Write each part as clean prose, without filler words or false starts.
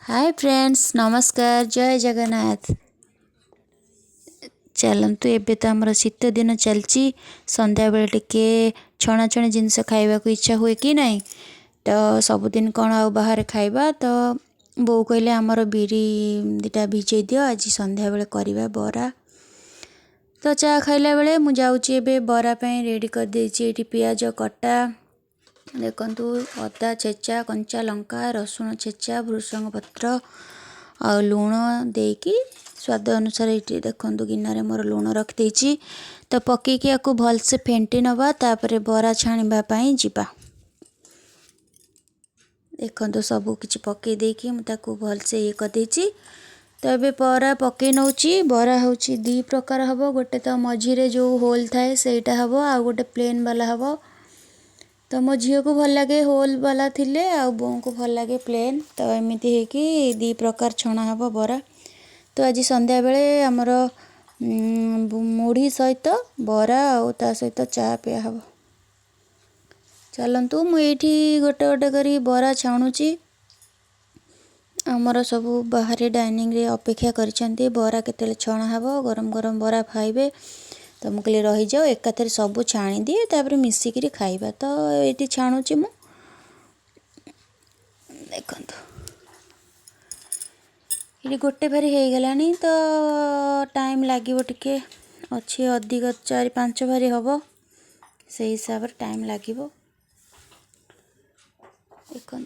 Hi friends, नमस्कार। जय जगन्नाथ। चलतु एबे तो आमर शीत दिन चलची संध्या बेले टिके छणाछणी जिनस खाइबा को इच्छा हुए कि नहीं। तो सबुदिन कौन आ बाहर खाइबा तो बो कहले आमर बिरी दिटा भिजै दियो, आज संध्या बेले करवा बरा। तो चा खाइला बेले मु जाउची एबे बरा पई रेडी कर देछि। एठी पियाज कटा देखंतु, अदा छेचा, कंचा लंका, रसुण छेचा, भृषंग पत्र आ लुण देकी स्वाद अनुसार ये देखो गिनारे मोर लुण रखी। तो पकईकी आपको भलसे फेंटी नवा, तापर बरा छाणीबाई जीवा। देखो सबू किछि पकई देकी मुझे भलसे ये करदे। तो ये बरा पकई नौची। बरा हूँ दी प्रकार हम, गोटे तो मझीरे जो होल थाए सेटा हम, आ गोटे प्लेन वाला हम। तो मो झील को भल लगे होल वाला थिले, आ बो को भल लगे प्लेन। तो एमती है कि दी प्रकार छणा हम बरा। तो आज संध्या बेले आमर मुढ़ी सहित बरा आ सहित चा पिया हम। चलतु मुझे गोटे गोटे करी बरा छाणुची। आमर सब बाहर डाइनिंग रे अपेक्षा करिसेंती बरा केतेले छणा हम, गरम गरम बरा खाइबे। तो मुझे कहले रही जाओ, एकाथरे सब छाणी दिए तापर मिसिकी खाइबा। तो ये छाणुची मु। देखंतु ये गोटे भारी हो गलानी, तो टाइम लगे टिके अच्छी अधिक 4-5 भारी हम, से हिसाब से टाइम लगे। देखो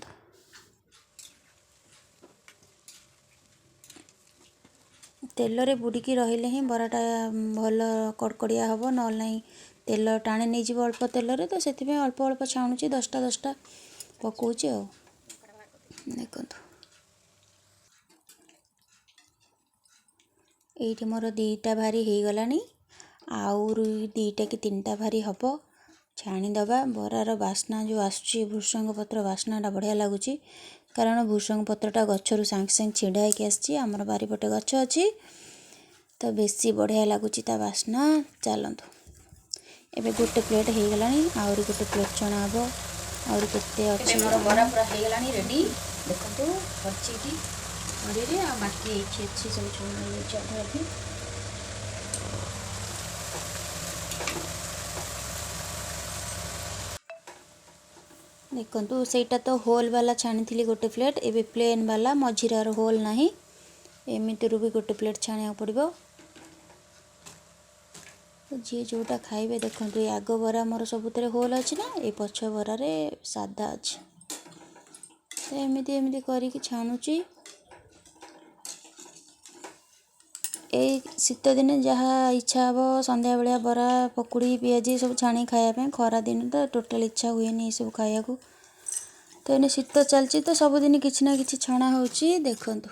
तेल रे बुड़ीकी रहिले ही बराटा भल कड़कड़िया हम, ना तेल टाणी नहीं जीव अल्प तेल रे। तो से अल्प अल्प छाणुची, 10टा पकाउची। देखो ये मोर 2टा भारी हो गलानी, आउ 2टा कि 3टा भारी हम छाणीदबा। बरार बास्ना जो आसुची, भृषंग पत्र बास्नाटा बढ़िया लगुच, कारण भृषंग पत्रटा गचरू सांगे सांगे छिड़ा होकर आसी। आमर बारिपटे गच अच्छी, तो बेसी बढ़िया लगुच ता बास्ना। चलतु एबे गोटे प्लेट हो गलानी, आउरी गोटे प्लेट छणा हम। आउरी केते अच्छी बरा पूरा हो गलानी रेडी। देखंतु अच्छी की रे आ बाकी एठी अच्छी सब छणा ले चढ़ाथी। देखंतु सेटा तो होल वाला छाणी थी गोटे प्लेट, एबे प्लेन वाला मझिरार होल नहीं, एमिति भी गोटे प्लेट छाणिया पड़ो। जी जोटा खाइबे देखंतु, ये आग बरा मोर सबुतरे होल अच्छी ना, ये पछ बरा रे सादा अच्छी। तो एमिति एमिति करिकी छाणुची। ए शीत दिन जहाँ इच्छा हम संध्या बेलिया बरा पकुड़ी पियाजी सब छाणी खायापे। खरा दिन तो टोटाल इच्छा हुए नहीं सब खाया को। तो एने शीत चलची, तो सबुदिन किछि ना किछि छणा होची। देखंतु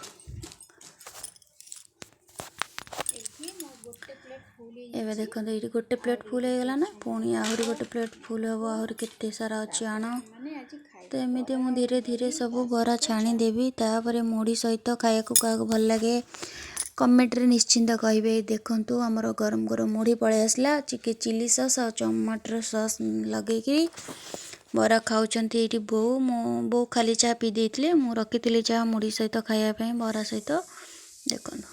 एबे देखंतु ये गोटे प्लेट फुल हो गला ना, पुणी आहरी गोटे प्लेट फुल हम, आहरी केते सारा अच्छी आण। तो एमती मु धीरे धीरे सब बरा छाणी देवी। तापर मुढ़ी सहित खाया को क्या भल लगे कमेंट रे निश्चिंत कहिबे। देखंतु आमर गरम गरम मुढ़ी पड़े आसला, चिके चिली सॉस और टमाटर सॉस लगे बरा खाऊचंती। ये बो बो खाली चाह पी देथिले, मु रखी चाह मुढ़ी सहित खाया बरा सहित। देखंतु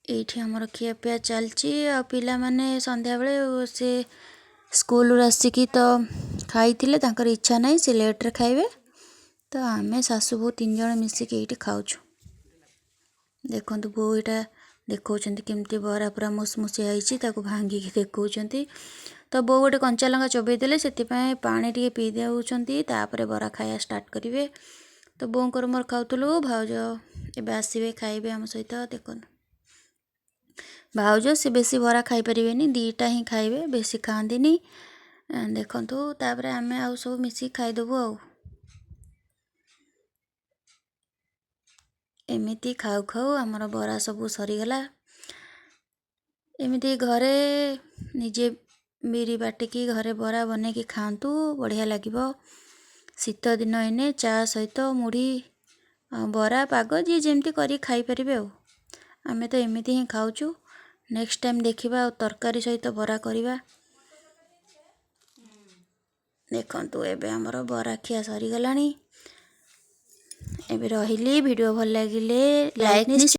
ये आमर खियापिया चलची। आ पिला माने संध्या बेले से स्कूल आसिकी तो खाई तांकर इच्छा नहीं, से लेट्रे खाइबे। तो आमे सासू बो 3 जण मिसिकी ये खाऊछु। देखंतु बो इटा देखौचंती केमती बरा पूरा मुसमुसिया होईची, ताको भांगिकी देखौचंती। तो बो गोटे कंचा लंका चोबई देले, सेतिपाई पानी टिके पी देउचंती, तापरे बरा खाया स्टार्ट करिवे। तो बोंकर मोर खाउतलु, भाउज एबे आसीबे खाइबे आम सहित। देखंतु भाउज से बेसी बरा खाई परिवेनी, 2टा ही खाइबे, बेसी खाआंतीनी। देखंतु तापरे आमे आउ सब मिसी खाइदबु। आउ एमिति खाऊ खाऊ आमर बरा सबू सरीगला। एमिति घरे निजे बिरी बाटिकी घरे बरा बने की खातु, बढ़िया लगिबो। शीत दिन एने चा सहित मुढ़ी बरा पाग जी जेमती करी खाई परिबे। आउ आमे तो एमिति ही खाऊछु। नेक्स्ट टाइम देखिबा तरकारी सहित बरा करिबा। देखंतु एबे आमर बरा खिया सरीगलानी। ଏବେ ରହିଲି। ଭିଡ଼ିଓ ଭଲ ଲାଗିଲେ ଲାଇକ୍